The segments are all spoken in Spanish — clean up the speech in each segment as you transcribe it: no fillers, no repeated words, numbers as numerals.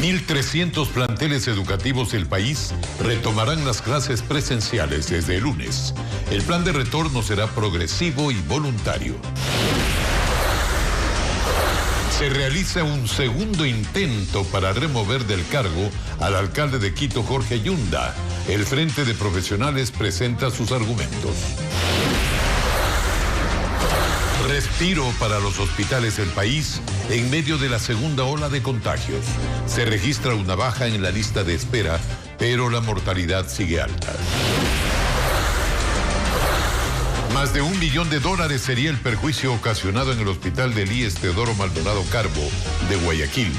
1.300 planteles educativos del país retomarán las clases presenciales desde el lunes. El plan de retorno será progresivo y voluntario. Se realiza un segundo intento para remover del cargo al alcalde de Quito, Jorge Yunda. El Frente de Profesionales presenta sus argumentos. Respiro para los hospitales del país en medio de la segunda ola de contagios. Se registra una baja en la lista de espera, pero la mortalidad sigue alta. Más de $1 millón sería el perjuicio ocasionado en el hospital del IES Teodoro Maldonado Carbo de Guayaquil.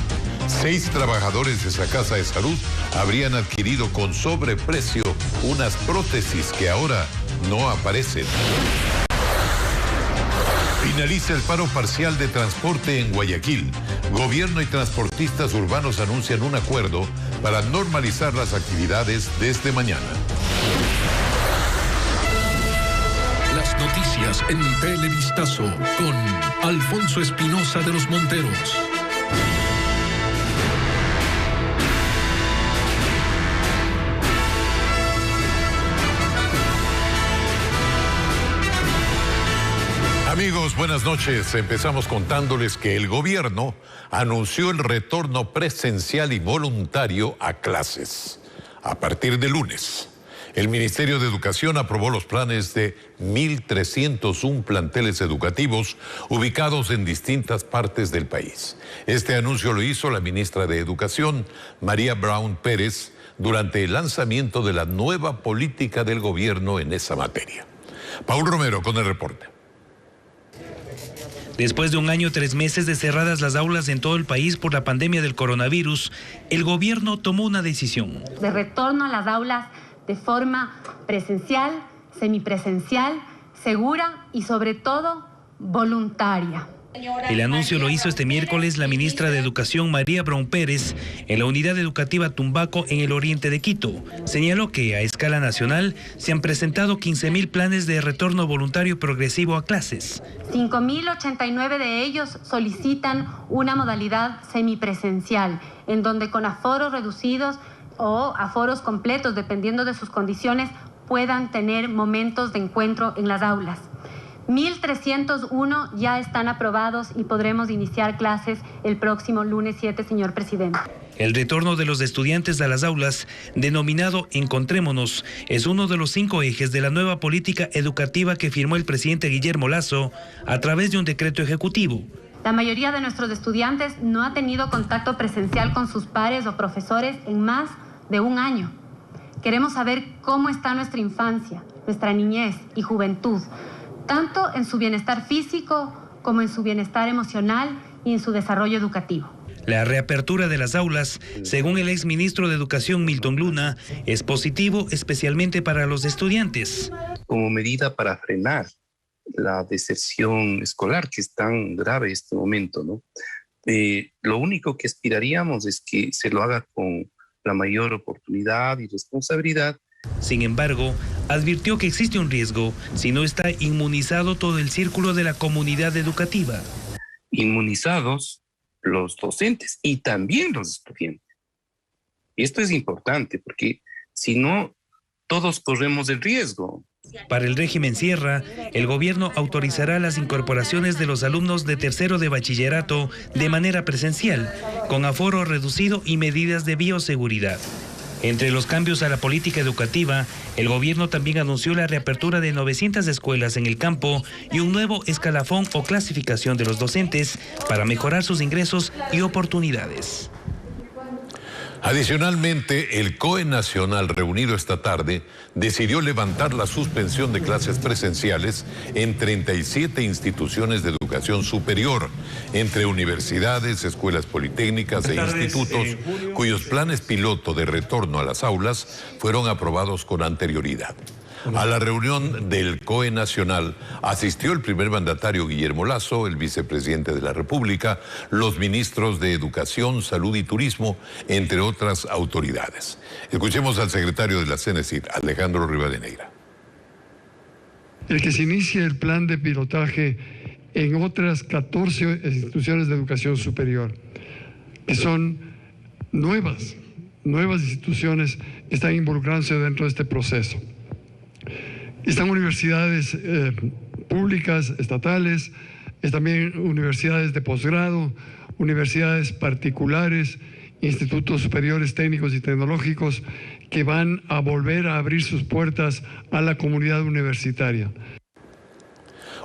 6 trabajadores de esa casa de salud habrían adquirido con sobreprecio unas prótesis que ahora no aparecen. Finaliza el paro parcial de transporte en Guayaquil. Gobierno y transportistas urbanos anuncian un acuerdo para normalizar las actividades desde mañana. Las noticias en Televistazo con Alfonso Espinosa de los Monteros. Amigos, buenas noches. Empezamos contándoles que el gobierno anunció el retorno presencial y voluntario a clases a partir de lunes. El Ministerio de Educación aprobó los planes de 1.301 planteles educativos ubicados en distintas partes del país. Este anuncio lo hizo la ministra de Educación, María Brown Pérez, durante el lanzamiento de la nueva política del gobierno en esa materia. Paul Romero con el reporte. Después de 1 año, 3 meses de cerradas las aulas en todo el país por la pandemia del coronavirus, el gobierno tomó una decisión. De retorno a las aulas de forma presencial, semipresencial, segura y sobre todo voluntaria. El anuncio lo hizo este miércoles la ministra de Educación, María Brown Pérez, en la unidad educativa Tumbaco, en el oriente de Quito. Señaló que a escala nacional se han presentado 15.000 planes de retorno voluntario progresivo a clases. 5.089 de ellos solicitan una modalidad semipresencial, en donde con aforos reducidos o aforos completos, dependiendo de sus condiciones, puedan tener momentos de encuentro en las aulas. 1.301 ya están aprobados y podremos iniciar clases el próximo lunes 7, señor presidente. El retorno de los estudiantes a las aulas, denominado Encontrémonos, es uno de los 5 ejes de la nueva política educativa que firmó el presidente Guillermo Lasso a través de un decreto ejecutivo. La mayoría de nuestros estudiantes no ha tenido contacto presencial con sus pares o profesores en más de 1 año. Queremos saber cómo está nuestra infancia, nuestra niñez y juventud, tanto en su bienestar físico como en su bienestar emocional y en su desarrollo educativo. La reapertura de las aulas, según el exministro de Educación Milton Luna, es positivo especialmente para los estudiantes. Como medida para frenar la deserción escolar, que es tan grave en este momento, ¿no? Lo único que aspiraríamos es que se lo haga con la mayor oportunidad y responsabilidad. Sin embargo, advirtió que existe un riesgo si no está inmunizado todo el círculo de la comunidad educativa. Inmunizados los docentes y también los estudiantes. Y esto es importante porque si no, todos corremos el riesgo. Para el régimen Sierra, el gobierno autorizará las incorporaciones de los alumnos de tercero de bachillerato de manera presencial, con aforo reducido y medidas de bioseguridad. Entre los cambios a la política educativa, el gobierno también anunció la reapertura de 900 escuelas en el campo y un nuevo escalafón o clasificación de los docentes para mejorar sus ingresos y oportunidades. Adicionalmente, el COE Nacional, reunido esta tarde, decidió levantar la suspensión de clases presenciales en 37 instituciones de educación superior, entre universidades, escuelas politécnicas e institutos, cuyos planes piloto de retorno a las aulas fueron aprobados con anterioridad. A la reunión del COE Nacional asistió el primer mandatario Guillermo Lasso, el vicepresidente de la República, los ministros de Educación, Salud y Turismo, entre otras autoridades. Escuchemos al secretario de la CENESID, Alejandro Rivadeneira. El que se inicie el plan de pilotaje en otras 14 instituciones de educación superior, que son nuevas instituciones están involucrándose dentro de este proceso. Están universidades públicas, estatales, también universidades de posgrado, universidades particulares, institutos superiores técnicos y tecnológicos que van a volver a abrir sus puertas a la comunidad universitaria.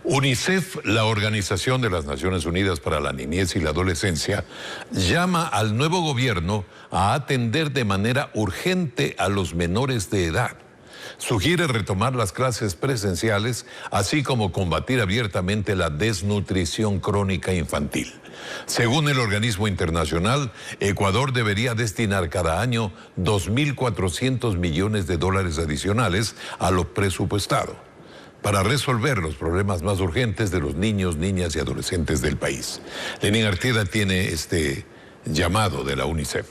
UNICEF, la Organización de las Naciones Unidas para la Niñez y la Adolescencia, llama al nuevo gobierno a atender de manera urgente a los menores de edad. Sugiere retomar las clases presenciales, así como combatir abiertamente la desnutrición crónica infantil. Según el organismo internacional, Ecuador debería destinar cada año 2.400 millones de dólares adicionales a lo presupuestado para resolver los problemas más urgentes de los niños, niñas y adolescentes del país. Lenín Artieda tiene este llamado de la UNICEF.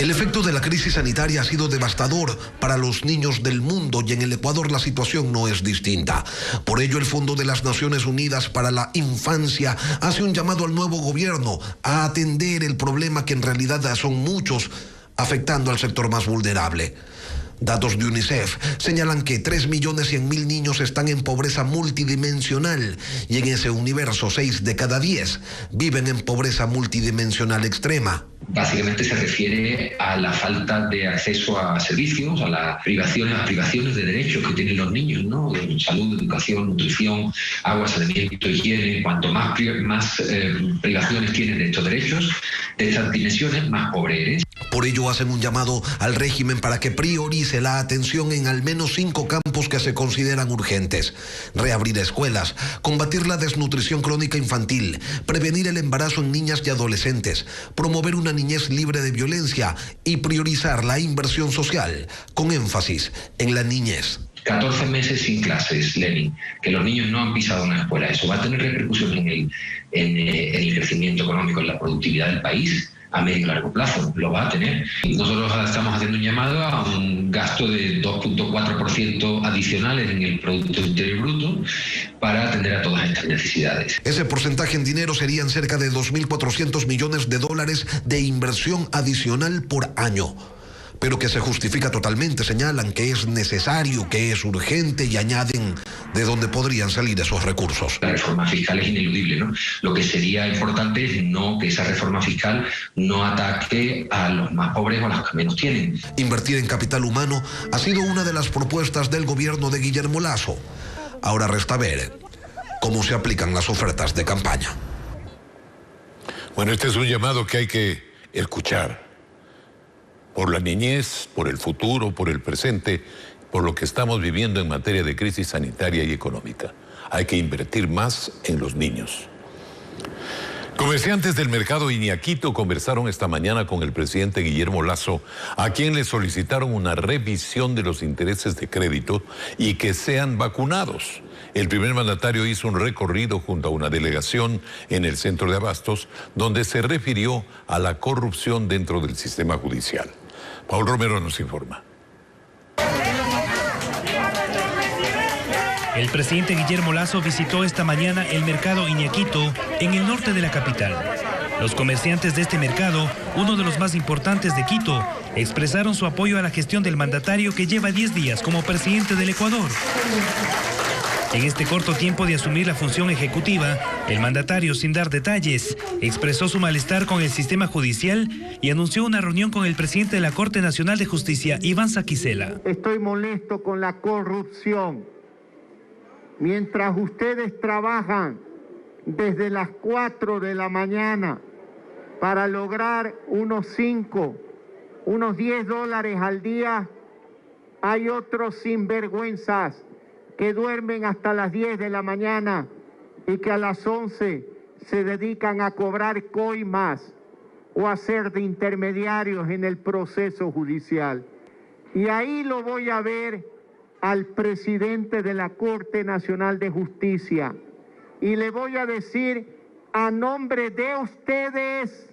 El efecto de la crisis sanitaria ha sido devastador para los niños del mundo y en el Ecuador la situación no es distinta. Por ello, el Fondo de las Naciones Unidas para la Infancia hace un llamado al nuevo gobierno a atender el problema que en realidad son muchos, afectando al sector más vulnerable. Datos de UNICEF señalan que 3.100.000 niños están en pobreza multidimensional y en ese universo 6 de cada 10 viven en pobreza multidimensional extrema. Básicamente se refiere a la falta de acceso a servicios, a las privaciones de derechos que tienen los niños, ¿no? De salud, educación, nutrición, agua, saneamiento, higiene. Cuanto más privaciones tienen de estos derechos, de estas dimensiones, más pobre eres. Por ello hacen un llamado al régimen para que priorice la atención en al menos 5 campos que se consideran urgentes: reabrir escuelas, combatir la desnutrición crónica infantil, prevenir el embarazo en niñas y adolescentes, promover una niñez libre de violencia y priorizar la inversión social, con énfasis en la niñez. 14 meses sin clases, Lenin, que los niños no han pisado una escuela. Eso va a tener repercusiones en el crecimiento económico, en la productividad del país a medio y largo plazo. Lo va a tener. Nosotros estamos haciendo un llamado a un gasto de 2.4% adicionales en el Producto Interior Bruto para atender a todas estas necesidades. Ese porcentaje en dinero serían cerca de 2.400 millones de dólares de inversión adicional por año, pero que se justifica totalmente. Señalan que es necesario, que es urgente y añaden de dónde podrían salir esos recursos. La reforma fiscal es ineludible, ¿no? Lo que sería importante es que esa reforma fiscal no ataque a los más pobres o a los que menos tienen. Invertir en capital humano ha sido una de las propuestas del gobierno de Guillermo Lasso. Ahora resta ver cómo se aplican las ofertas de campaña. Bueno, este es un llamado que hay que escuchar. Por la niñez, por el futuro, por el presente, por lo que estamos viviendo en materia de crisis sanitaria y económica. Hay que invertir más en los niños. Comerciantes del mercado Iñaquito conversaron esta mañana con el presidente Guillermo Lasso, a quien le solicitaron una revisión de los intereses de crédito y que sean vacunados. El primer mandatario hizo un recorrido junto a una delegación en el centro de abastos, donde se refirió a la corrupción dentro del sistema judicial. Paul Romero nos informa. El presidente Guillermo Lasso visitó esta mañana el mercado Iñaquito en el norte de la capital. Los comerciantes de este mercado, uno de los más importantes de Quito, expresaron su apoyo a la gestión del mandatario que lleva 10 días como presidente del Ecuador. En este corto tiempo de asumir la función ejecutiva, el mandatario, sin dar detalles, expresó su malestar con el sistema judicial y anunció una reunión con el presidente de la Corte Nacional de Justicia, Iván Saquicela. Estoy molesto con la corrupción. Mientras ustedes trabajan desde las 4 de la mañana para lograr unos 10 dólares al día, hay otros sinvergüenzas que duermen hasta las 10 de la mañana y que a las 11 se dedican a cobrar coimas o a ser de intermediarios en el proceso judicial. Y ahí lo voy a ver al presidente de la Corte Nacional de Justicia y le voy a decir a nombre de ustedes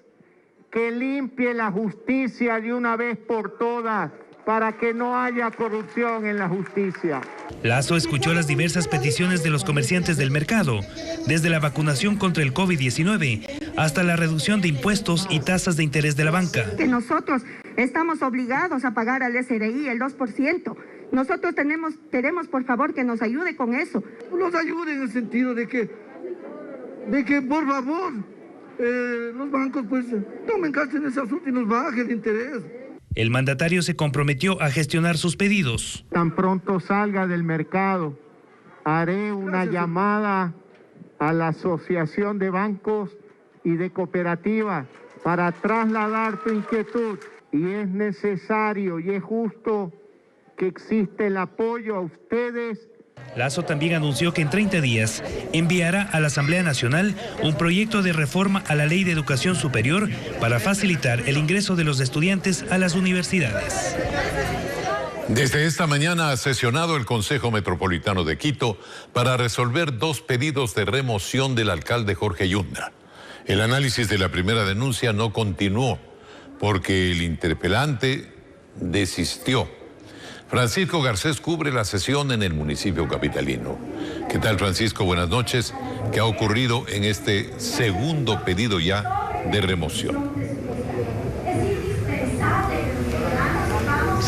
que limpie la justicia de una vez por todas para que no haya corrupción en la justicia. Lasso escuchó las diversas peticiones de los comerciantes del mercado, desde la vacunación contra el COVID-19 hasta la reducción de impuestos y tasas de interés de la banca. Que nosotros estamos obligados a pagar al SRI el 2%. Nosotros queremos por favor que nos ayude con eso. Nos ayude en el sentido de que por favor los bancos pues tomen cartas en ese asunto y nos bajen el interés. El mandatario se comprometió a gestionar sus pedidos. Tan pronto salga del mercado, haré una llamada a la Asociación de Bancos y de Cooperativas para trasladar tu inquietud. Y es necesario y es justo que existe el apoyo a ustedes. Lasso también anunció que en 30 días enviará a la Asamblea Nacional un proyecto de reforma a la Ley de Educación Superior para facilitar el ingreso de los estudiantes a las universidades. Desde esta mañana ha sesionado el Consejo Metropolitano de Quito para resolver 2 pedidos de remoción del alcalde Jorge Yunda. El análisis de la primera denuncia no continuó porque el interpelante desistió. Francisco Garcés cubre la sesión en el municipio capitalino. ¿Qué tal, Francisco? Buenas noches. ¿Qué ha ocurrido en este segundo pedido ya de remoción?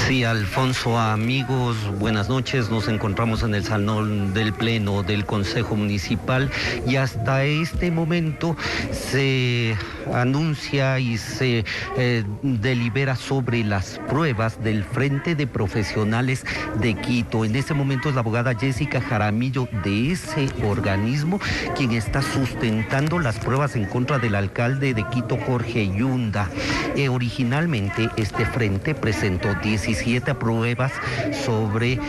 Sí, Alfonso, amigos, buenas noches. Nos encontramos en el salón del Pleno del Consejo Municipal y hasta este momento se anuncia y se delibera sobre las pruebas del Frente de Profesionales de Quito. En este momento es la abogada Jessica Jaramillo de ese organismo quien está sustentando las pruebas en contra del alcalde de Quito, Jorge Yunda. Originalmente este frente presentó 17 pruebas sobre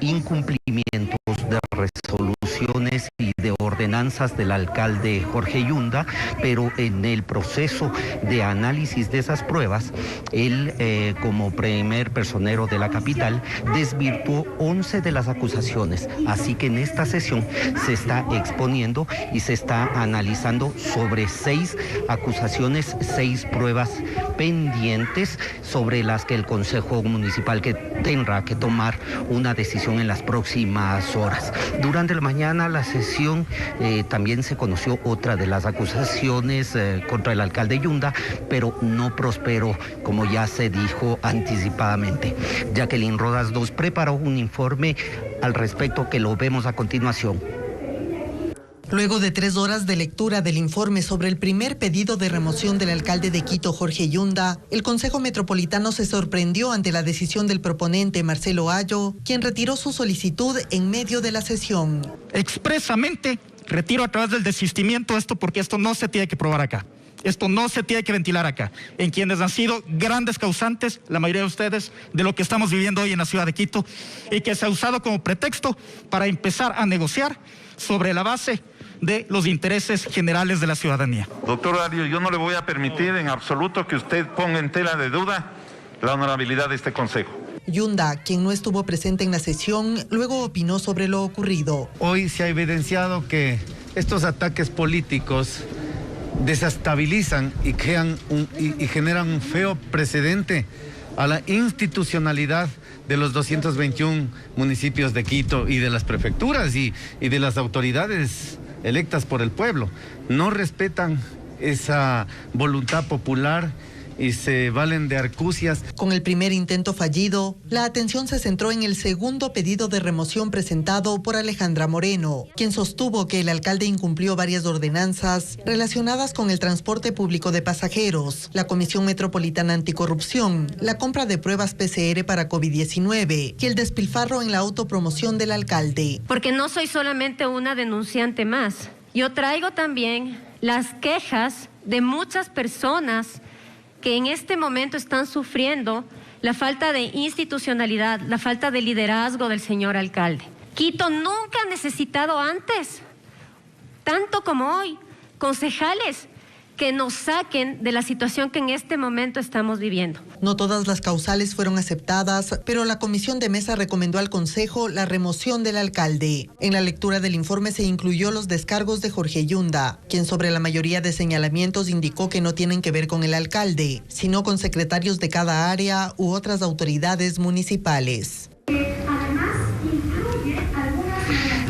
incumplimientos de resoluciones y de ordenanzas del alcalde Jorge Yunda, pero en el proceso de análisis de esas pruebas, él como primer personero de la capital desvirtuó 11 de las acusaciones, así que en esta sesión se está exponiendo y se está analizando sobre 6 acusaciones, 6 pruebas pendientes sobre las que el Consejo Municipal tendrá que tomar una decisión en las próximas horas. Durante la mañana la sesión también se conoció otra de las acusaciones contra el alcalde Yunda, pero no prosperó, como ya se dijo anticipadamente. Jacqueline Rodas II preparó un informe al respecto que lo vemos a continuación. Luego de 3 horas de lectura del informe sobre el primer pedido de remoción del alcalde de Quito, Jorge Yunda, el Consejo Metropolitano se sorprendió ante la decisión del proponente Marcelo Ayo, quien retiró su solicitud en medio de la sesión. Expresamente retiro a través del desistimiento esto porque esto no se tiene que probar acá. Esto no se tiene que ventilar acá, en quienes han sido grandes causantes, la mayoría de ustedes, de lo que estamos viviendo hoy en la ciudad de Quito, y que se ha usado como pretexto para empezar a negociar sobre la base de los intereses generales de la ciudadanía. Doctor Ario, yo no le voy a permitir en absoluto que usted ponga en tela de duda la honorabilidad de este consejo. Yunda, quien no estuvo presente en la sesión, luego opinó sobre lo ocurrido. Hoy se ha evidenciado que estos ataques políticos desestabilizan y generan un feo precedente a la institucionalidad de los 221 municipios de Quito y de las prefecturas y de las autoridades electas por el pueblo. No respetan esa voluntad popular y se valen de argucias. Con el primer intento fallido, la atención se centró en el segundo pedido de remoción presentado por Alejandra Moreno, quien sostuvo que el alcalde incumplió varias ordenanzas relacionadas con el transporte público de pasajeros, la Comisión Metropolitana Anticorrupción, la compra de pruebas PCR para COVID-19 y el despilfarro en la autopromoción del alcalde. Porque no soy solamente una denunciante más. Yo traigo también las quejas de muchas personas que en este momento están sufriendo la falta de institucionalidad, la falta de liderazgo del señor alcalde. Quito nunca ha necesitado antes, tanto como hoy, concejales que nos saquen de la situación que en este momento estamos viviendo. No todas las causales fueron aceptadas, pero la comisión de mesa recomendó al Consejo la remoción del alcalde. En la lectura del informe se incluyó los descargos de Jorge Yunda, quien sobre la mayoría de señalamientos indicó que no tienen que ver con el alcalde, sino con secretarios de cada área u otras autoridades municipales.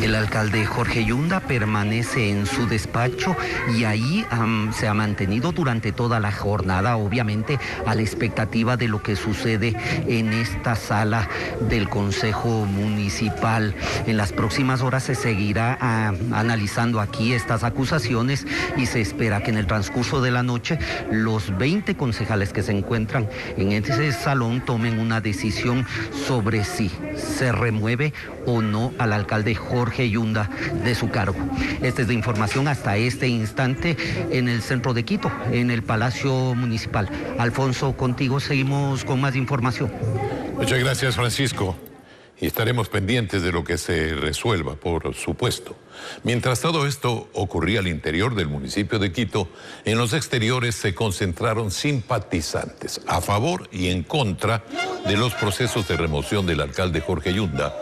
El alcalde Jorge Yunda permanece en su despacho y ahí se ha mantenido durante toda la jornada, obviamente a la expectativa de lo que sucede en esta sala del Consejo Municipal. En las próximas horas se seguirá analizando aquí estas acusaciones y se espera que en el transcurso de la noche los 20 concejales que se encuentran en ese salón tomen una decisión sobre si se remueve o no al alcalde Jorge Yunda de su cargo. Esta es la información hasta este instante en el centro de Quito, en el Palacio Municipal. Alfonso, contigo seguimos con más información. Muchas gracias, Francisco. Y estaremos pendientes de lo que se resuelva, por supuesto. Mientras todo esto ocurría al interior del municipio de Quito, en los exteriores se concentraron simpatizantes a favor y en contra de los procesos de remoción del alcalde Jorge Yunda.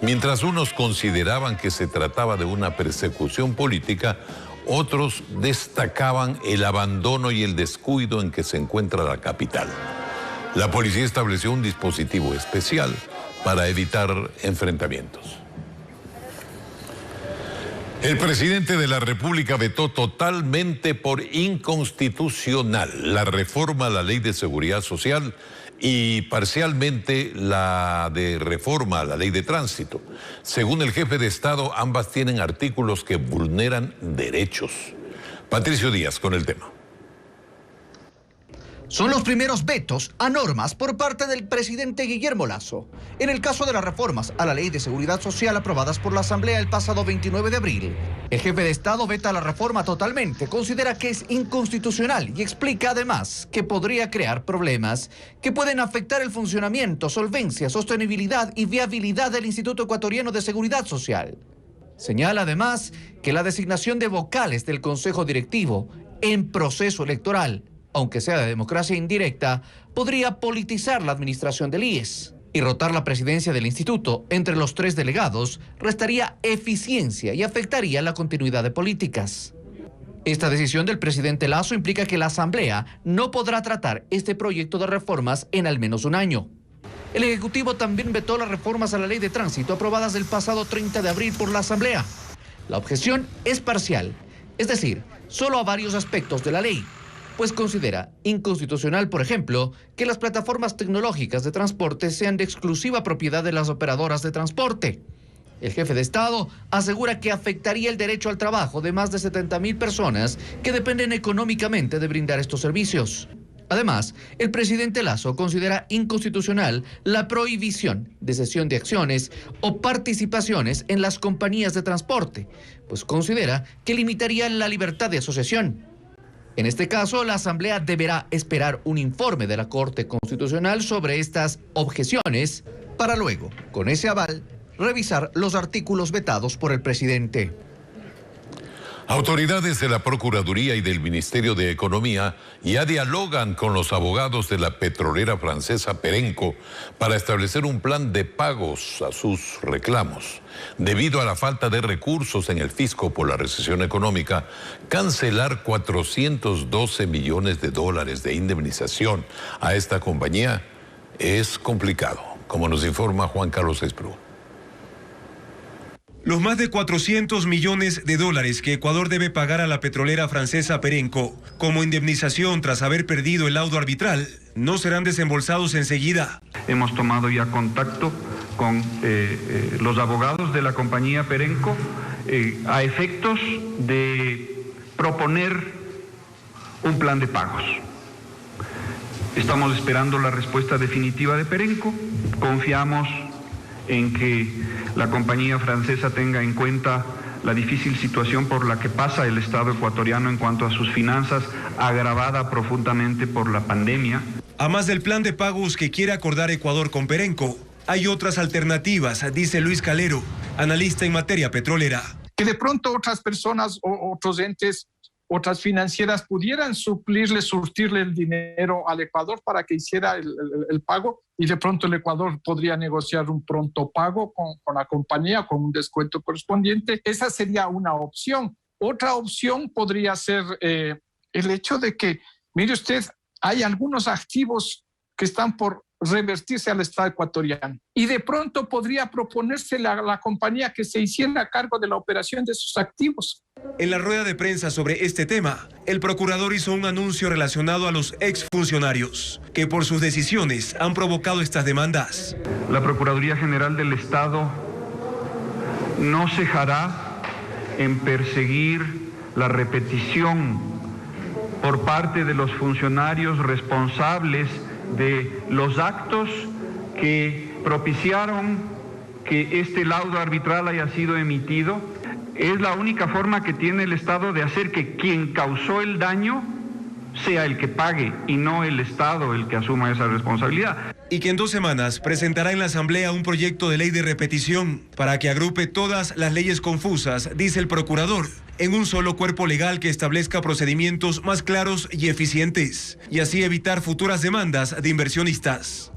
Mientras unos consideraban que se trataba de una persecución política, otros destacaban el abandono y el descuido en que se encuentra la capital. La policía estableció un dispositivo especial para evitar enfrentamientos. El presidente de la República vetó totalmente por inconstitucional la reforma a la Ley de Seguridad Social y parcialmente la de reforma a la Ley de Tránsito. Según el jefe de Estado, ambas tienen artículos que vulneran derechos. Patricio Díaz con el tema. Son los primeros vetos a normas por parte del presidente Guillermo Lasso. En el caso de las reformas a la Ley de Seguridad Social aprobadas por la Asamblea el pasado 29 de abril, el jefe de Estado veta la reforma totalmente, considera que es inconstitucional y explica además que podría crear problemas que pueden afectar el funcionamiento, solvencia, sostenibilidad y viabilidad del Instituto Ecuatoriano de Seguridad Social. Señala además que la designación de vocales del Consejo Directivo en proceso electoral, aunque sea de democracia indirecta, podría politizar la administración del IES. Y rotar la presidencia del instituto entre los 3 delegados restaría eficiencia y afectaría la continuidad de políticas. Esta decisión del presidente Lasso implica que la Asamblea no podrá tratar este proyecto de reformas en al menos un año. El Ejecutivo también vetó las reformas a la Ley de Tránsito aprobadas el pasado 30 de abril por la Asamblea. La objeción es parcial, es decir, solo a varios aspectos de la ley, pues considera inconstitucional, por ejemplo, que las plataformas tecnológicas de transporte sean de exclusiva propiedad de las operadoras de transporte. El jefe de Estado asegura que afectaría el derecho al trabajo de más de 70.000 personas que dependen económicamente de brindar estos servicios. Además, el presidente Lasso considera inconstitucional la prohibición de cesión de acciones o participaciones en las compañías de transporte, pues considera que limitaría la libertad de asociación. En este caso, la Asamblea deberá esperar un informe de la Corte Constitucional sobre estas objeciones para luego, con ese aval, revisar los artículos vetados por el presidente. Autoridades de la Procuraduría y del Ministerio de Economía ya dialogan con los abogados de la petrolera francesa Perenco para establecer un plan de pagos a sus reclamos. Debido a la falta de recursos en el fisco por la recesión económica, cancelar 412 millones de dólares de indemnización a esta compañía es complicado, como nos informa Juan Carlos Esprú. Los más de 400 millones de dólares que Ecuador debe pagar a la petrolera francesa Perenco como indemnización tras haber perdido el laudo arbitral no serán desembolsados enseguida. Hemos tomado ya contacto con los abogados de la compañía Perenco a efectos de proponer un plan de pagos. Estamos esperando la respuesta definitiva de Perenco. Confiamos en que la compañía francesa tenga en cuenta la difícil situación por la que pasa el Estado ecuatoriano en cuanto a sus finanzas, agravada profundamente por la pandemia. A más del plan de pagos que quiere acordar Ecuador con Perenco, hay otras alternativas, dice Luis Calero, analista en materia petrolera. Que de pronto otras personas o otros entes, otras financieras pudieran surtirle el dinero al Ecuador para que hiciera el pago, y de pronto el Ecuador podría negociar un pronto pago con la compañía con un descuento correspondiente. Esa sería una opción. Otra opción podría ser el hecho de que, mire usted, hay algunos activos que están por revertirse al Estado ecuatoriano. Y de pronto podría proponerse a la compañía que se hiciera cargo de la operación de sus activos. En la rueda de prensa sobre este tema, el procurador hizo un anuncio relacionado a los exfuncionarios, que por sus decisiones han provocado estas demandas. La Procuraduría General del Estado no cejará en perseguir la repetición por parte de los funcionarios responsables de los actos que propiciaron que este laudo arbitral haya sido emitido. Es la única forma que tiene el Estado de hacer que quien causó el daño sea el que pague y no el Estado el que asuma esa responsabilidad. Y que en 2 semanas presentará en la Asamblea un proyecto de ley de repetición para que agrupe todas las leyes confusas, dice el procurador, en un solo cuerpo legal que establezca procedimientos más claros y eficientes, y así evitar futuras demandas de inversionistas.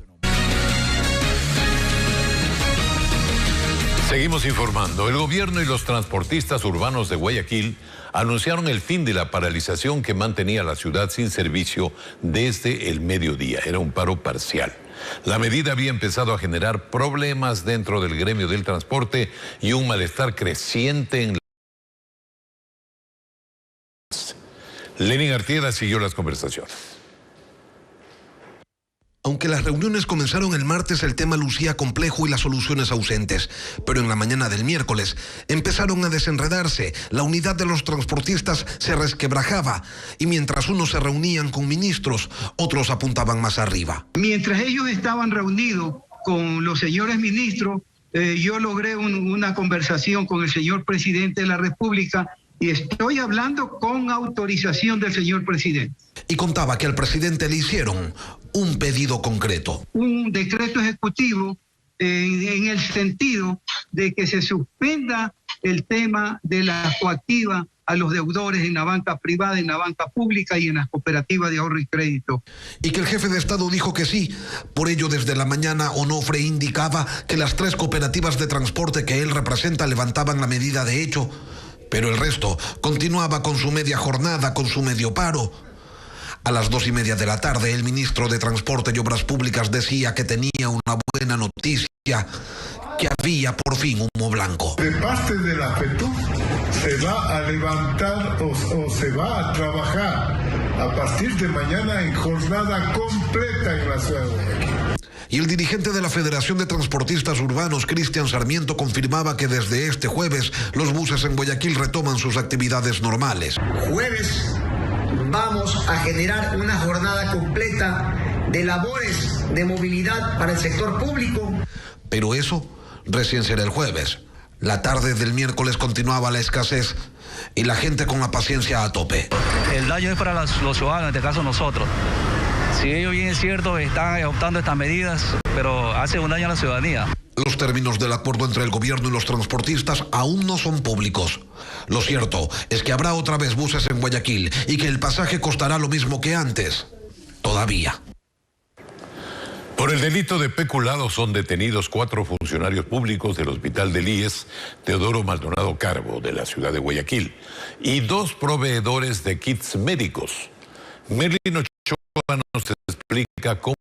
Seguimos informando. El gobierno y los transportistas urbanos de Guayaquil anunciaron el fin de la paralización que mantenía la ciudad sin servicio desde el mediodía. Era un paro parcial. La medida había empezado a generar problemas dentro del gremio del transporte y un malestar creciente en Lenin Artieda siguió las conversaciones. Aunque las reuniones comenzaron el martes, el tema lucía complejo y las soluciones ausentes. Pero en la mañana del miércoles empezaron a desenredarse. La unidad de los transportistas se resquebrajaba y mientras unos se reunían con ministros, otros apuntaban más arriba. Mientras ellos estaban reunidos con los señores ministros, yo logré una conversación con el señor presidente de la República y estoy hablando con autorización del señor presidente. Y contaba que al presidente le hicieron un pedido concreto. Un decreto ejecutivo en el sentido de que se suspenda el tema de la coactiva a los deudores en la banca privada, en la banca pública y en las cooperativas de ahorro y crédito. Y que el jefe de Estado dijo que sí. Por ello, desde la mañana, Onofre indicaba que las 3 cooperativas de transporte que él representa levantaban la medida de hecho, pero el resto continuaba con su media jornada, con su medio paro. A las 2:30 de la tarde, el ministro de Transporte y Obras Públicas decía que tenía una buena noticia, que había por fin humo blanco. De parte de la FETUC se va a levantar o se va a trabajar a partir de mañana en jornada completa en la ciudad de Guayaquil. Y el dirigente de la Federación de Transportistas Urbanos, Cristian Sarmiento, confirmaba que desde este jueves los buses en Guayaquil retoman sus actividades normales. Jueves vamos a generar una jornada completa de labores de movilidad para el sector público. Pero eso recién será el jueves. La tarde del miércoles continuaba la escasez y la gente con la paciencia a tope. El daño es para los ciudadanos, en este caso nosotros. Si ellos bien es cierto, están adoptando estas medidas, pero hace un daño a la ciudadanía. Los términos del acuerdo entre el gobierno y los transportistas aún no son públicos. Lo cierto es que habrá otra vez buses en Guayaquil y que el pasaje costará lo mismo que antes. Todavía. Por el delito de peculado son detenidos 4 funcionarios públicos del Hospital del IES, Teodoro Maldonado Carbo, de la ciudad de Guayaquil, y 2 proveedores de kits médicos. Merlin Ochoa nos explica cómo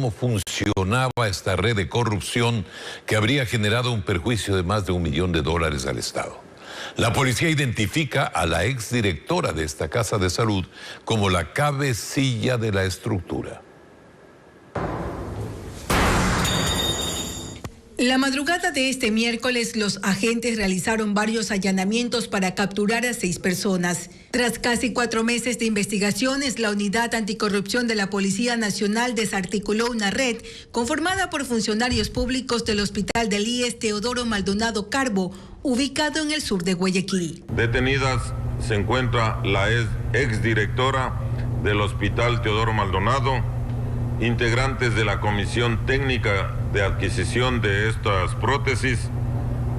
funcionaba esta red de corrupción que habría generado un perjuicio de más de $1 millón al Estado. La policía identifica a la exdirectora de esta casa de salud como la cabecilla de la estructura. La madrugada de este miércoles, los agentes realizaron varios allanamientos para capturar a 6 personas. Tras casi 4 meses de investigaciones, la Unidad Anticorrupción de la Policía Nacional desarticuló una red conformada por funcionarios públicos del Hospital del IES Teodoro Maldonado Carbo, ubicado en el sur de Guayaquil. Detenidas se encuentra la exdirectora del Hospital Teodoro Maldonado, integrantes de la Comisión Técnica de Adquisición de estas prótesis,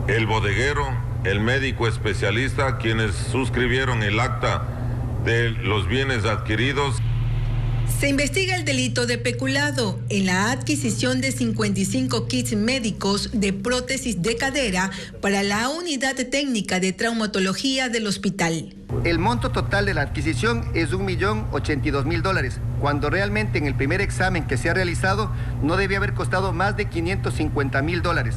el bodeguero, el médico especialista, quienes suscribieron el acta de los bienes adquiridos. Se investiga el delito de peculado en la adquisición de 55 kits médicos de prótesis de cadera para la unidad técnica de traumatología del hospital. El monto total de la adquisición es $1.082.000, cuando realmente en el primer examen que se ha realizado no debía haber costado más de $550.000.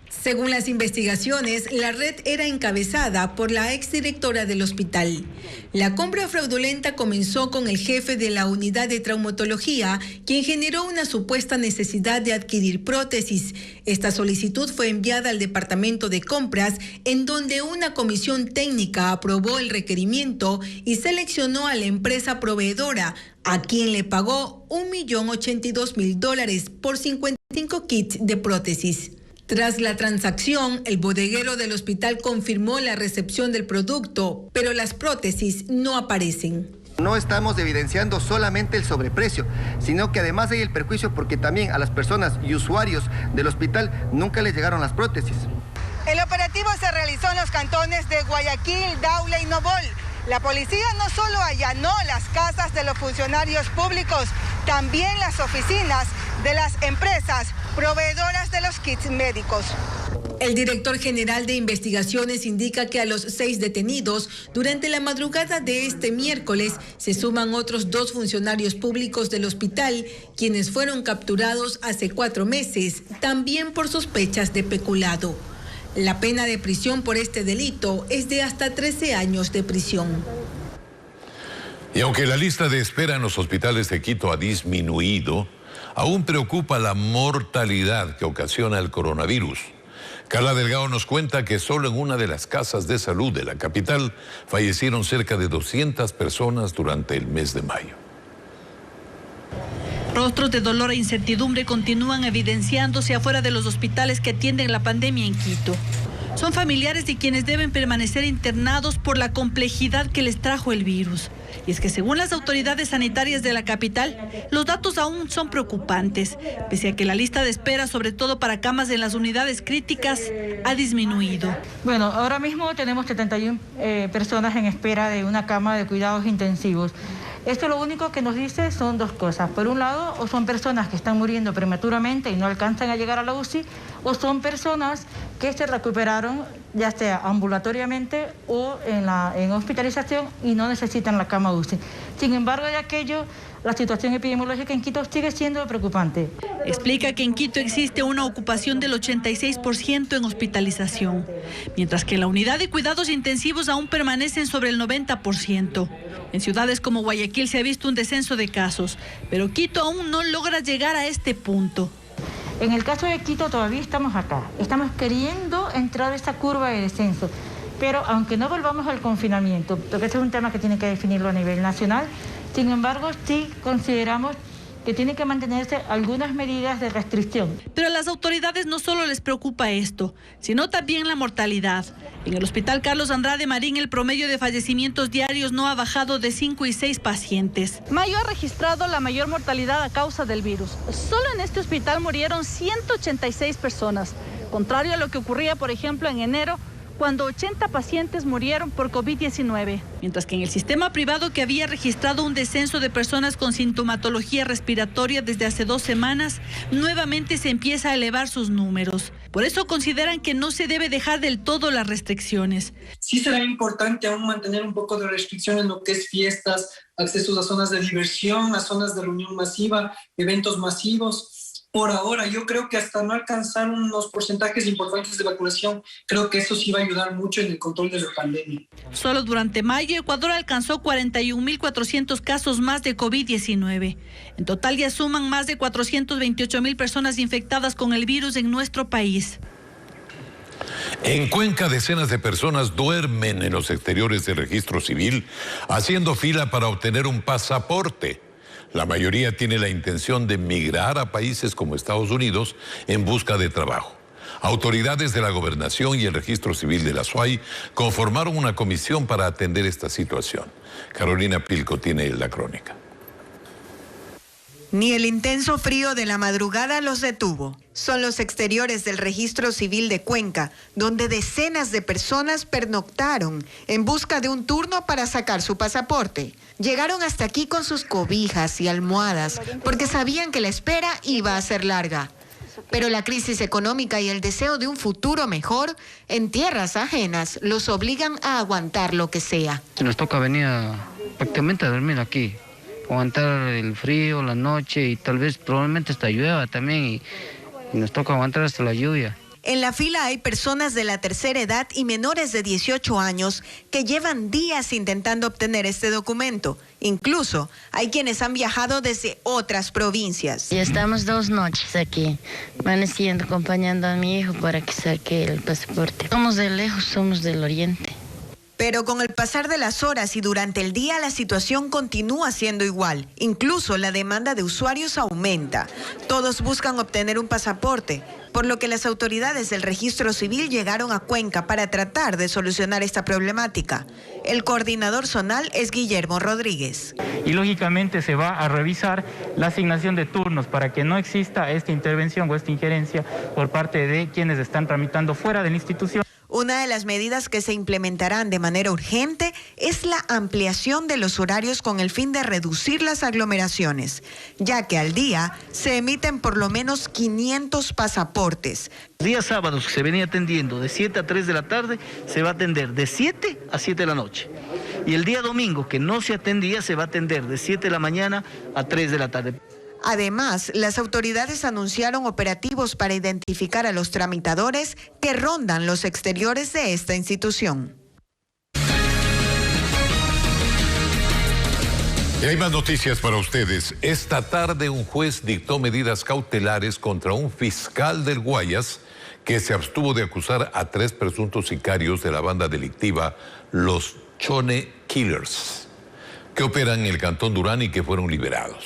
Según las investigaciones, la red era encabezada por la exdirectora del hospital. La compra fraudulenta comenzó con el jefe de la unidad de traumatología, quien generó una supuesta necesidad de adquirir prótesis. Esta solicitud fue enviada al departamento de compras, en donde una comisión técnica aprobó el requerimiento y seleccionó a la empresa proveedora, a quien le pagó $1.082.000 por 55 kits de prótesis. Tras la transacción, el bodeguero del hospital confirmó la recepción del producto, pero las prótesis no aparecen. No estamos evidenciando solamente el sobreprecio, sino que además hay el perjuicio porque también a las personas y usuarios del hospital nunca les llegaron las prótesis. El operativo se realizó en los cantones de Guayaquil, Daule y Nobol. La policía no solo allanó las casas de los funcionarios públicos, también las oficinas de las empresas proveedoras de los kits médicos. El director general de investigaciones indica que a los 6 detenidos, durante la madrugada de este miércoles, se suman otros 2 funcionarios públicos del hospital, quienes fueron capturados hace 4 meses, también por sospechas de peculado. La pena de prisión por este delito es de hasta 13 años de prisión. Y aunque la lista de espera en los hospitales de Quito ha disminuido, aún preocupa la mortalidad que ocasiona el coronavirus. Carla Delgado nos cuenta que solo en una de las casas de salud de la capital fallecieron cerca de 200 personas durante el mes de mayo. Rostros de dolor e incertidumbre continúan evidenciándose afuera de los hospitales que atienden la pandemia en Quito. Son familiares de quienes deben permanecer internados por la complejidad que les trajo el virus. Y es que según las autoridades sanitarias de la capital, los datos aún son preocupantes, pese a que la lista de espera, sobre todo para camas en las unidades críticas, ha disminuido. Bueno, ahora mismo tenemos 71 personas en espera de una cama de cuidados intensivos. Esto lo único que nos dice son 2 cosas. Por un lado, o son personas que están muriendo prematuramente y no alcanzan a llegar a la UCI, o son personas que se recuperaron ya sea ambulatoriamente o en hospitalización y no necesitan la cama UCI. Sin embargo, de aquello, la situación epidemiológica en Quito sigue siendo preocupante. Explica que en Quito existe una ocupación del 86% en hospitalización, mientras que en la unidad de cuidados intensivos aún permanecen sobre el 90%. En ciudades como Guayaquil se ha visto un descenso de casos, pero Quito aún no logra llegar a este punto. En el caso de Quito todavía estamos acá, estamos queriendo entrar a esta curva de descenso, pero aunque no volvamos al confinamiento, porque ese es un tema que tiene que definirlo a nivel nacional, sin embargo sí consideramos que tiene que mantenerse algunas medidas de restricción. Pero a las autoridades no solo les preocupa esto, sino también la mortalidad. En el Hospital Carlos Andrade Marín el promedio de fallecimientos diarios no ha bajado de 5 y 6 pacientes. Mayo ha registrado la mayor mortalidad a causa del virus. Solo en este hospital murieron 186 personas, contrario a lo que ocurría, por ejemplo, en enero, cuando 80 pacientes murieron por COVID-19. Mientras que en el sistema privado, que había registrado un descenso de personas con sintomatología respiratoria desde hace 2 semanas, nuevamente se empieza a elevar sus números. Por eso consideran que no se debe dejar del todo las restricciones. Sí será importante aún mantener un poco de restricción en lo que es fiestas, accesos a zonas de diversión, a zonas de reunión masiva, eventos masivos. Por ahora, yo creo que hasta no alcanzar unos porcentajes importantes de vacunación, creo que eso sí va a ayudar mucho en el control de la pandemia. Solo durante mayo, Ecuador alcanzó 41.400 casos más de COVID-19. En total ya suman más de 428.000 personas infectadas con el virus en nuestro país. En Cuenca, decenas de personas duermen en los exteriores del registro civil, haciendo fila para obtener un pasaporte. La mayoría tiene la intención de migrar a países como Estados Unidos en busca de trabajo. Autoridades de la Gobernación y el Registro Civil de la SUAY conformaron una comisión para atender esta situación. Carolina Pilco tiene la crónica. Ni el intenso frío de la madrugada los detuvo. Son los exteriores del Registro Civil de Cuenca, donde decenas de personas pernoctaron en busca de un turno para sacar su pasaporte. Llegaron hasta aquí con sus cobijas y almohadas, porque sabían que la espera iba a ser larga. Pero la crisis económica y el deseo de un futuro mejor en tierras ajenas los obligan a aguantar lo que sea. Nos toca venir prácticamente a dormir aquí. Aguantar el frío, la noche y tal vez probablemente hasta llueva también y nos toca aguantar hasta la lluvia. En la fila hay personas de la tercera edad y menores de 18 años que llevan días intentando obtener este documento. Incluso hay quienes han viajado desde otras provincias. Ya estamos 2 noches aquí, amaneciendo, acompañando a mi hijo para que saque el pasaporte. Somos de lejos, somos del oriente. Pero con el pasar de las horas y durante el día la situación continúa siendo igual. Incluso la demanda de usuarios aumenta. Todos buscan obtener un pasaporte, por lo que las autoridades del Registro Civil llegaron a Cuenca para tratar de solucionar esta problemática. El coordinador zonal es Guillermo Rodríguez. Y lógicamente se va a revisar la asignación de turnos para que no exista esta intervención o esta injerencia por parte de quienes están tramitando fuera de la institución. Una de las medidas que se implementarán de manera urgente es la ampliación de los horarios con el fin de reducir las aglomeraciones, ya que al día se emiten por lo menos 500 pasaportes. Días sábados que se venía atendiendo de 7 a 3 de la tarde, se va a atender de 7 a 7 de la noche. Y el día domingo que no se atendía, se va a atender de 7 de la mañana a 3 de la tarde. Además, las autoridades anunciaron operativos para identificar a los tramitadores que rondan los exteriores de esta institución. Y hay más noticias para ustedes. Esta tarde un juez dictó medidas cautelares contra un fiscal del Guayas que se abstuvo de acusar a 3 presuntos sicarios de la banda delictiva Los Chone Killers, que operan en el Cantón Durán y que fueron liberados.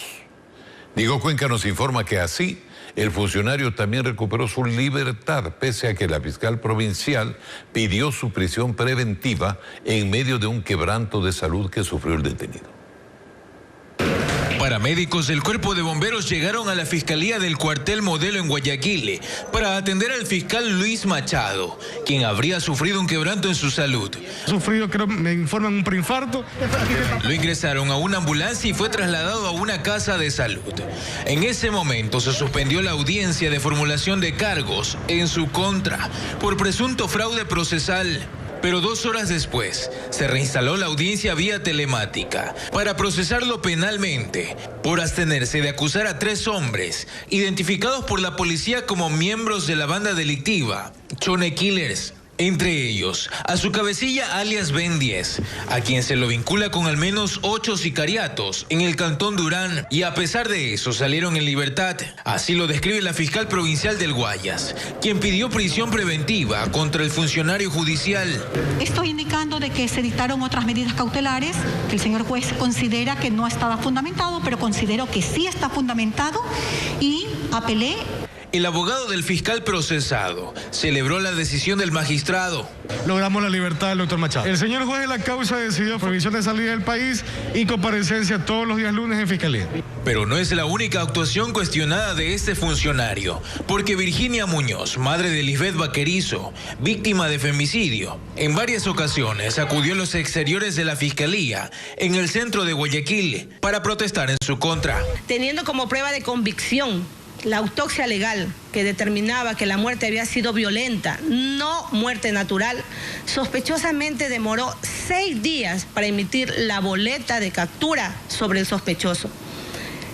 Diego Cuenca nos informa que así el funcionario también recuperó su libertad, pese a que la fiscal provincial pidió su prisión preventiva en medio de un quebranto de salud que sufrió el detenido. Paramédicos del Cuerpo de Bomberos llegaron a la Fiscalía del Cuartel Modelo en Guayaquil para atender al fiscal Luis Machado, quien habría sufrido un quebranto en su salud. Sufrido, creo, me informan, un preinfarto. Lo ingresaron a una ambulancia y fue trasladado a una casa de salud. En ese momento se suspendió la audiencia de formulación de cargos en su contra por presunto fraude procesal. Pero 2 horas después, se reinstaló la audiencia vía telemática para procesarlo penalmente por abstenerse de acusar a 3 hombres, identificados por la policía como miembros de la banda delictiva Chone Killers. Entre ellos, a su cabecilla alias Ben 10, a quien se lo vincula con al menos 8 sicariatos en el Cantón Durán, y a pesar de eso salieron en libertad. Así lo describe la fiscal provincial del Guayas, quien pidió prisión preventiva contra el funcionario judicial. Estoy indicando de que se dictaron otras medidas cautelares que el señor juez considera que no estaba fundamentado, pero considero que sí está fundamentado y apelé. El abogado del fiscal procesado celebró la decisión del magistrado. Logramos la libertad del doctor Machado. El señor juez de la causa decidió prohibición de salida del país y comparecencia todos los días lunes en fiscalía. Pero no es la única actuación cuestionada de este funcionario, porque Virginia Muñoz, madre de Lisbeth Vaquerizo, víctima de femicidio, en varias ocasiones acudió a los exteriores de la fiscalía en el centro de Guayaquil para protestar en su contra. Teniendo como prueba de convicción la autopsia legal que determinaba que la muerte había sido violenta, no muerte natural, sospechosamente demoró 6 días para emitir la boleta de captura sobre el sospechoso,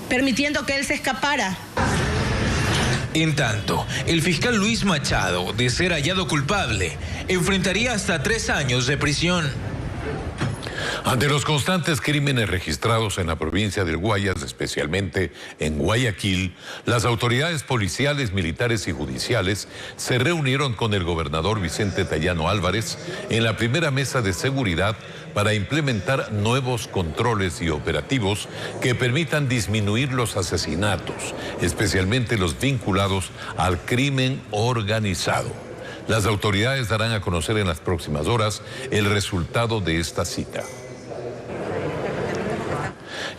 permitiendo que él se escapara. En tanto, el fiscal Luis Machado, de ser hallado culpable, enfrentaría hasta 3 años de prisión. Ante los constantes crímenes registrados en la provincia del Guayas, especialmente en Guayaquil, las autoridades policiales, militares y judiciales se reunieron con el gobernador Vicente Tayano Álvarez en la primera mesa de seguridad para implementar nuevos controles y operativos que permitan disminuir los asesinatos, especialmente los vinculados al crimen organizado. Las autoridades darán a conocer en las próximas horas el resultado de esta cita.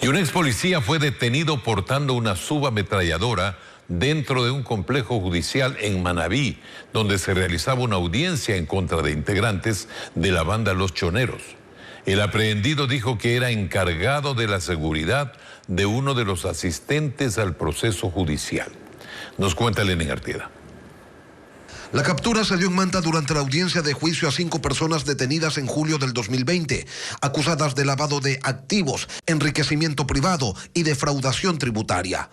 Y un ex policía fue detenido portando una subametralladora dentro de un complejo judicial en Manabí, donde se realizaba una audiencia en contra de integrantes de la banda Los Choneros. El aprehendido dijo que era encargado de la seguridad de uno de los asistentes al proceso judicial. Nos cuenta Lenin Artieda. La captura se dio en Manta durante la audiencia de juicio a 5 personas detenidas en julio del 2020, acusadas de lavado de activos, enriquecimiento privado y defraudación tributaria.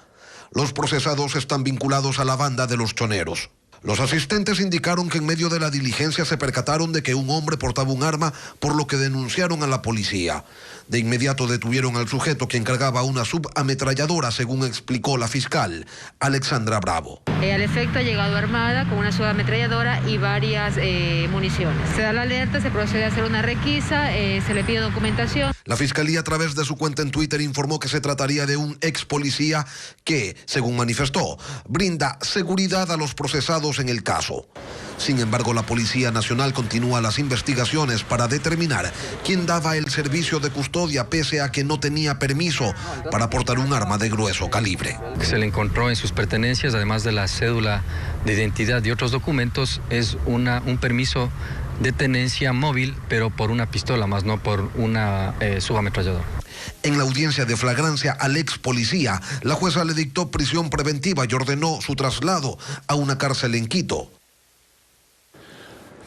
Los procesados están vinculados a la banda de Los Choneros. Los asistentes indicaron que en medio de la diligencia se percataron de que un hombre portaba un arma, por lo que denunciaron a la policía. De inmediato detuvieron al sujeto que encargaba una subametralladora, según explicó la fiscal, Alexandra Bravo. Al efecto ha llegado armada con una subametralladora y varias municiones. Se da la alerta, se procede a hacer una requisa, se le pide documentación. La fiscalía, a través de su cuenta en Twitter, informó que se trataría de un ex policía que, según manifestó, brinda seguridad a los procesados en el caso. Sin embargo, la Policía Nacional continúa las investigaciones para determinar quién daba el servicio de custodia pese a que no tenía permiso para portar un arma de grueso calibre. Se le encontró en sus pertenencias, además de la cédula de identidad y otros documentos, es un permiso de tenencia móvil, pero por una pistola, más no por una subametralladora. En la audiencia de flagrancia al ex policía, la jueza le dictó prisión preventiva y ordenó su traslado a una cárcel en Quito.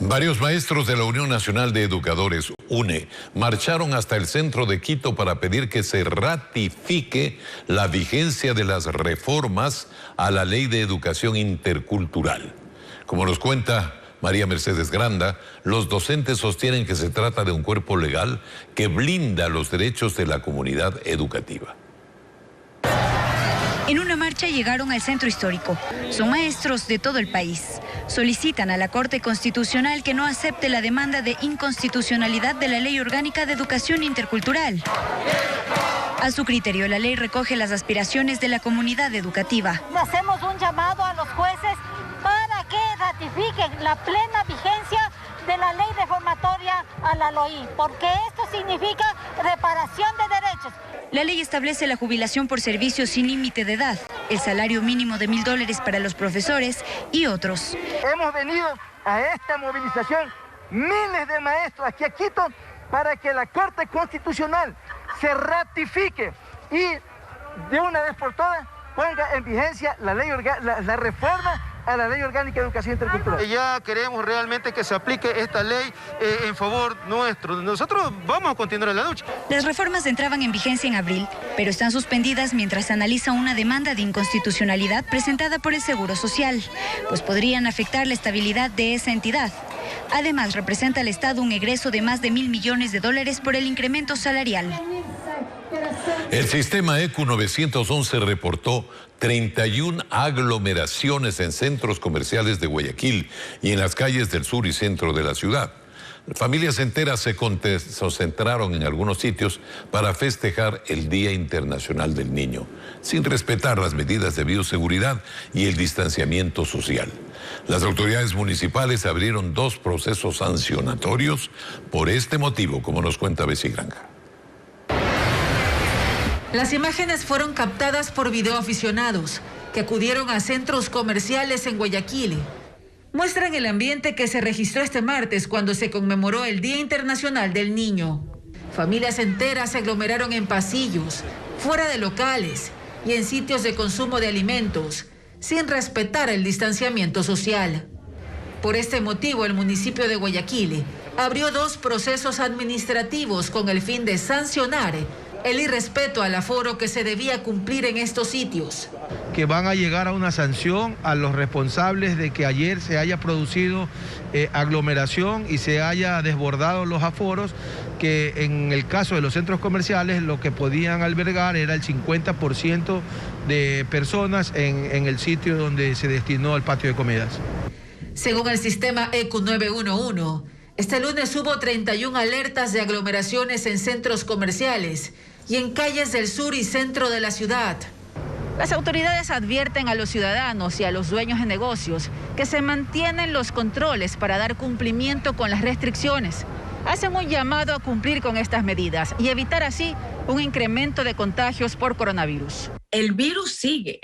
Varios maestros de la Unión Nacional de Educadores, UNE, marcharon hasta el centro de Quito para pedir que se ratifique la vigencia de las reformas a la Ley de Educación Intercultural. Como nos cuenta María Mercedes Granda, los docentes sostienen que se trata de un cuerpo legal que blinda los derechos de la comunidad educativa. En una marcha llegaron al centro histórico. Son maestros de todo el país. Solicitan a la Corte Constitucional que no acepte la demanda de inconstitucionalidad de la Ley Orgánica de Educación Intercultural. A su criterio, la ley recoge las aspiraciones de la comunidad educativa. Hacemos un llamado a los jueces para que ratifiquen la plena vigencia de la ley reformatoria a la LOI, porque esto significa reparación de derechos. La ley establece la jubilación por servicio sin límite de edad, el salario mínimo de $1.000 para los profesores y otros. Hemos venido a esta movilización miles de maestros aquí a Quito para que la Corte Constitucional se ratifique y de una vez por todas ponga en vigencia la reforma a la Ley Orgánica de Educación Intercultural. Ya queremos realmente que se aplique esta ley en favor nuestro. Nosotros vamos a continuar en la lucha. Las reformas entraban en vigencia en abril, pero están suspendidas mientras se analiza una demanda de inconstitucionalidad presentada por el Seguro Social, pues podrían afectar la estabilidad de esa entidad. Además, representa al Estado un egreso de más de $1.000 millones por el incremento salarial. El sistema ECU 911 reportó 31 aglomeraciones en centros comerciales de Guayaquil y en las calles del sur y centro de la ciudad. Familias enteras se concentraron en algunos sitios para festejar el Día Internacional del Niño, sin respetar las medidas de bioseguridad y el distanciamiento social. Las autoridades municipales abrieron 2 procesos sancionatorios por este motivo, como nos cuenta Bessie Granja. Las imágenes fueron captadas por videoaficionados que acudieron a centros comerciales en Guayaquil. Muestran el ambiente que se registró este martes cuando se conmemoró el Día Internacional del Niño. Familias enteras se aglomeraron en pasillos, fuera de locales y en sitios de consumo de alimentos, sin respetar el distanciamiento social. Por este motivo, el municipio de Guayaquil abrió 2 procesos administrativos con el fin de sancionar el irrespeto al aforo que se debía cumplir en estos sitios. Que van a llegar a una sanción a los responsables de que ayer se haya producido aglomeración y se haya desbordado los aforos, que en el caso de los centros comerciales lo que podían albergar era el 50% de personas en el sitio donde se destinó al patio de comidas. Según el sistema ECU 911, este lunes hubo 31 alertas de aglomeraciones en centros comerciales y en calles del sur y centro de la ciudad. Las autoridades advierten a los ciudadanos y a los dueños de negocios que se mantienen los controles para dar cumplimiento con las restricciones. hacen un llamado a cumplir con estas medidas y evitar así un incremento de contagios por coronavirus. El virus sigue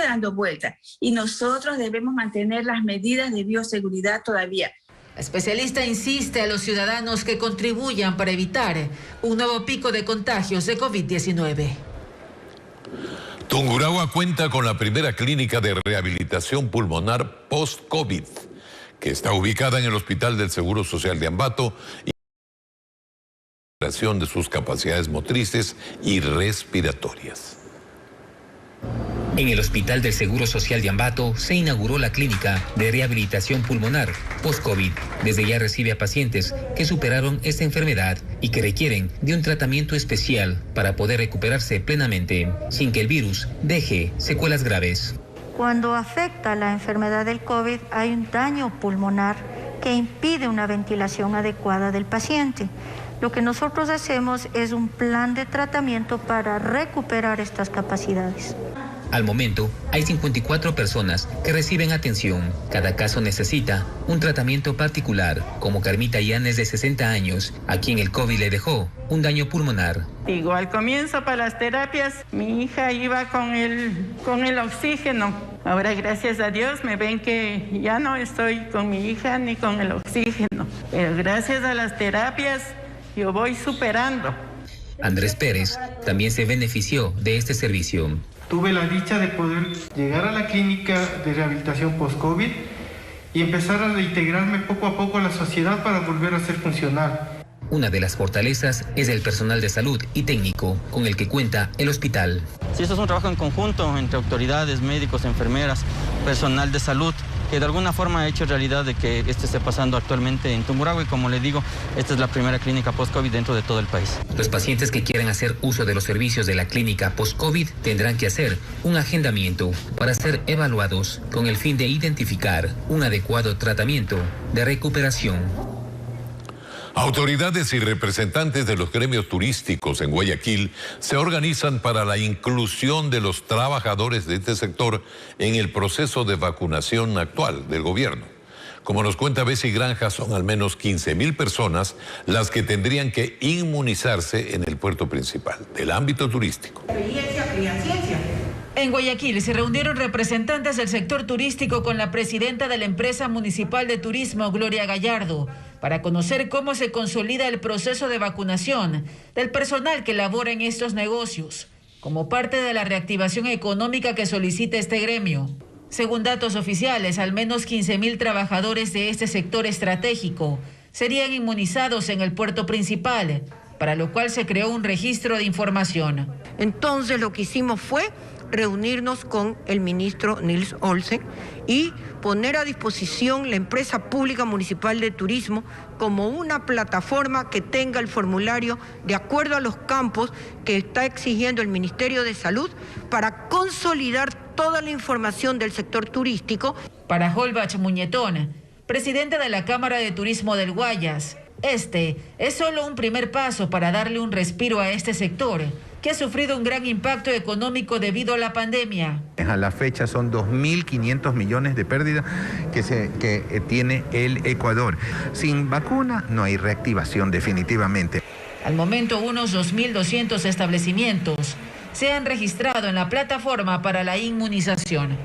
dando vueltas y nosotros debemos mantener las medidas de bioseguridad todavía. La especialista insiste a los ciudadanos que contribuyan para evitar un nuevo pico de contagios de COVID-19. Tungurahua cuenta con la primera clínica de rehabilitación pulmonar post-COVID, que está ubicada en el Hospital del Seguro Social de Ambato y de sus capacidades motrices y respiratorias. En el Hospital del Seguro Social de Ambato se inauguró la clínica de rehabilitación pulmonar post-COVID. Desde ya recibe a pacientes que superaron esta enfermedad y que requieren de un tratamiento especial para poder recuperarse plenamente, sin que el virus deje secuelas graves. Cuando afecta la enfermedad del COVID, hay un daño pulmonar que impide una ventilación adecuada del paciente. Lo que nosotros hacemos es un plan de tratamiento para recuperar estas capacidades. Al momento, hay 54 personas que reciben atención. Cada caso necesita un tratamiento particular, como Carmita Yanes, de 60 años, a quien el COVID le dejó un daño pulmonar. Digo, al comienzo para las terapias, mi hija iba con el oxígeno. Ahora, gracias a Dios, me ven que ya no estoy con mi hija ni con el oxígeno. Pero gracias a las terapias, yo voy superando. Andrés Pérez también se benefició de este servicio. Tuve la dicha de poder llegar a la clínica de rehabilitación post-COVID y empezar a reintegrarme poco a poco a la sociedad para volver a ser funcional. Una de las fortalezas es el personal de salud y técnico con el que cuenta el hospital. Sí, esto es un trabajo en conjunto entre autoridades, médicos, enfermeras, personal de salud, que de alguna forma ha hecho realidad de que esto esté pasando actualmente en Tungurahua y, como le digo, esta es la primera clínica post-COVID dentro de todo el país. Los pacientes que quieran hacer uso de los servicios de la clínica post-COVID tendrán que hacer un agendamiento para ser evaluados con el fin de identificar un adecuado tratamiento de recuperación. Autoridades y representantes de los gremios turísticos en Guayaquil se organizan para la inclusión de los trabajadores de este sector en el proceso de vacunación actual del gobierno. Como nos cuenta Bessie Granja, son al menos 15.000 personas las que tendrían que inmunizarse en el puerto principal del ámbito turístico. En Guayaquil se reunieron representantes del sector turístico con la presidenta de la empresa municipal de turismo, Gloria Gallardo, para conocer cómo se consolida el proceso de vacunación del personal que labora en estos negocios, como parte de la reactivación económica que solicita este gremio. Según datos oficiales, al menos 15.000 trabajadores de este sector estratégico serían inmunizados en el puerto principal, para lo cual se creó un registro de información. Entonces lo que hicimos fue reunirnos con el ministro Nils Olsen y poner a disposición la empresa pública municipal de turismo como una plataforma que tenga el formulario de acuerdo a los campos que está exigiendo el Ministerio de Salud para consolidar toda la información del sector turístico. Para Holbach Muñetón, presidente de la Cámara de Turismo del Guayas, este es solo un primer paso para darle un respiro a este sector, que ha sufrido un gran impacto económico debido a la pandemia. A la fecha son 2.500 millones de pérdidas que tiene el Ecuador. Sin vacuna no hay reactivación definitivamente. Al momento, unos 2.200 establecimientos se han registrado en la plataforma para la inmunización.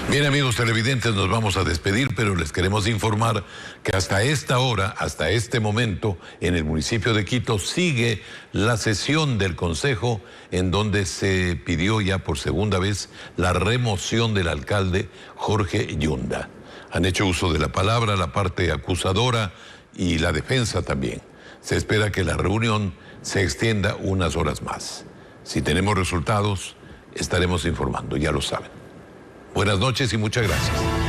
Bien, amigos televidentes, nos vamos a despedir, pero les queremos informar que hasta esta hora, hasta este momento, en el municipio de Quito sigue la sesión del Consejo en donde se pidió ya por segunda vez la remoción del alcalde Jorge Yunda. Han hecho uso de la palabra la parte acusadora y la defensa también. Se espera que la reunión se extienda unas horas más. Si tenemos resultados, estaremos informando, ya lo saben. Buenas noches y muchas gracias.